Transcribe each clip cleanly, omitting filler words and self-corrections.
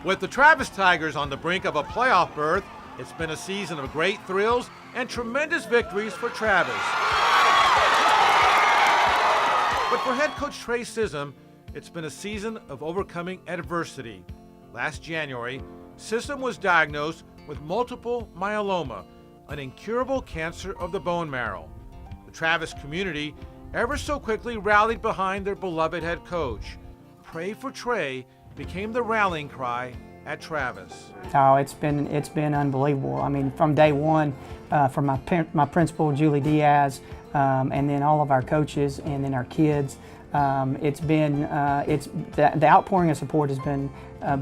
With the Travis Tigers on the brink of a playoff berth, it's been a season of great thrills and tremendous victories for Travis. But for head coach Trey Sissom, it's been a season of overcoming adversity. Last January, Sissom was diagnosed with multiple myeloma, an incurable cancer of the bone marrow. The Travis community ever so quickly rallied behind their beloved head coach. Pray for Trey became the rallying cry at Travis. Oh, it's been unbelievable. I mean, from day one, from my principal, Julie Diaz, and then all of our coaches, and then our kids. The outpouring of support has been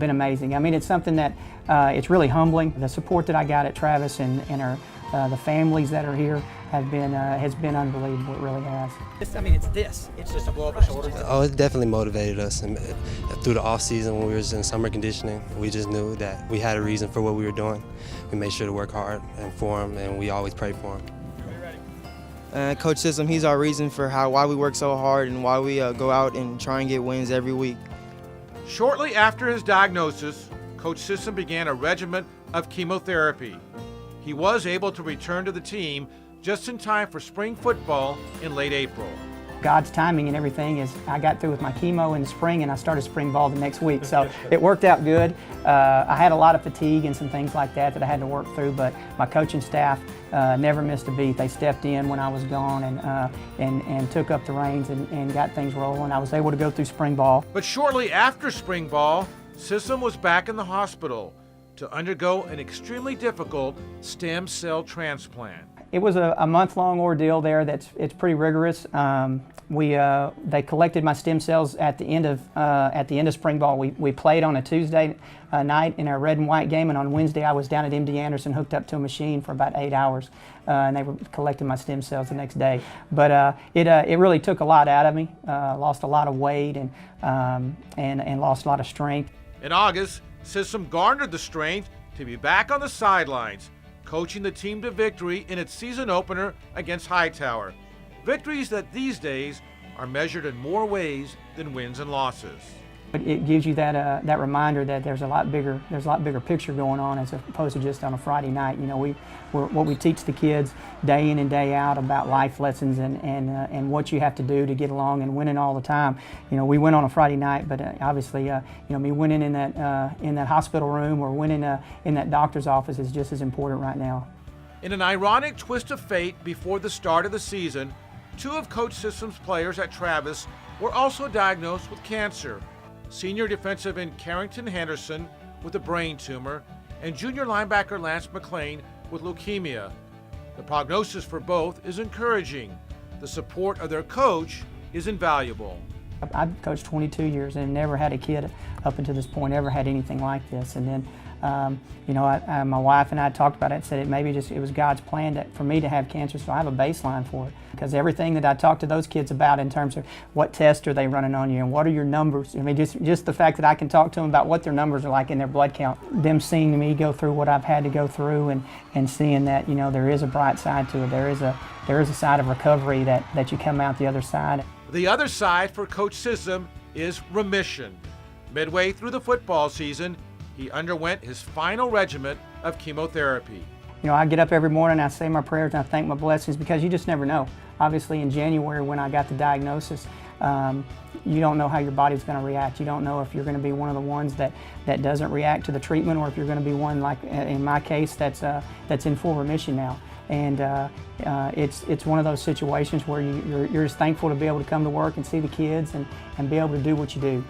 amazing. I mean, it's something that it's really humbling. The support that I got at Travis and the families that are here has been unbelievable. It really has. It's just a blow up the shoulders. Oh, it definitely motivated us. And through the off season when we were in summer conditioning, we just knew that we had a reason for what we were doing. We made sure to work hard and for him, and we always prayed for him. Coach Sissom, he's our reason for why we work so hard and why we go out and try and get wins every week. Shortly after his diagnosis, Coach Sissom began a regimen of chemotherapy. He was able to return to the team just in time for spring football in late April. God's timing and everything is I got through with my chemo in the spring and I started spring ball the next week, so it worked out good. I had a lot of fatigue and some things like that I had to work through, but my coaching staff never missed a beat. They stepped in when I was gone and took up the reins and got things rolling. I was able to go through spring ball. But shortly after spring ball, Sissom was back in the hospital to undergo an extremely difficult stem cell transplant. It was a month-long ordeal there. It's pretty rigorous. They collected my stem cells at the end of spring ball. We played on a Tuesday night in our red and white game, and on Wednesday I was down at MD Anderson hooked up to a machine for about 8 hours, and they were collecting my stem cells the next day. But it really took a lot out of me. Lost a lot of weight and lost a lot of strength. In August, Sissom garnered the strength to be back on the sidelines, coaching the team to victory in its season opener against Hightower. Victories that these days are measured in more ways than wins and losses. It gives you that reminder that there's a lot bigger picture going on as opposed to just on a Friday night. You know, what we teach the kids day in and day out about life lessons and what you have to do to get along and winning all the time. You know, we win on a Friday night, but obviously, me winning in that hospital room or winning in that doctor's office is just as important right now. In an ironic twist of fate before the start of the season, two of Coach Sissom's players at Travis were also diagnosed with cancer. Senior defensive end Carrington Henderson with a brain tumor and junior linebacker Lance McLean with leukemia. The prognosis for both is encouraging. The support of their coach is invaluable. I've coached 22 years and never had a kid up until this point ever had anything like this. And then, my wife and I talked about it and said it was God's plan for me to have cancer, so I have a baseline for it. Because everything that I talked to those kids about in terms of what tests are they running on you and what are your numbers, I mean, just the fact that I can talk to them about what their numbers are like in their blood count, them seeing me go through what I've had to go through and seeing that, there is a bright side to it. There is a side of recovery that you come out the other side. The other side for Coach Sissom is remission. Midway through the football season, he underwent his final regimen of chemotherapy. I get up every morning, I say my prayers, and I thank my blessings because you just never know. Obviously, in January when I got the diagnosis, you don't know how your body's going to react. You don't know if you're going to be one of the ones that doesn't react to the treatment, or if you're going to be one, like in my case, that's in full remission now. And it's one of those situations where you're just thankful to be able to come to work and see the kids and be able to do what you do.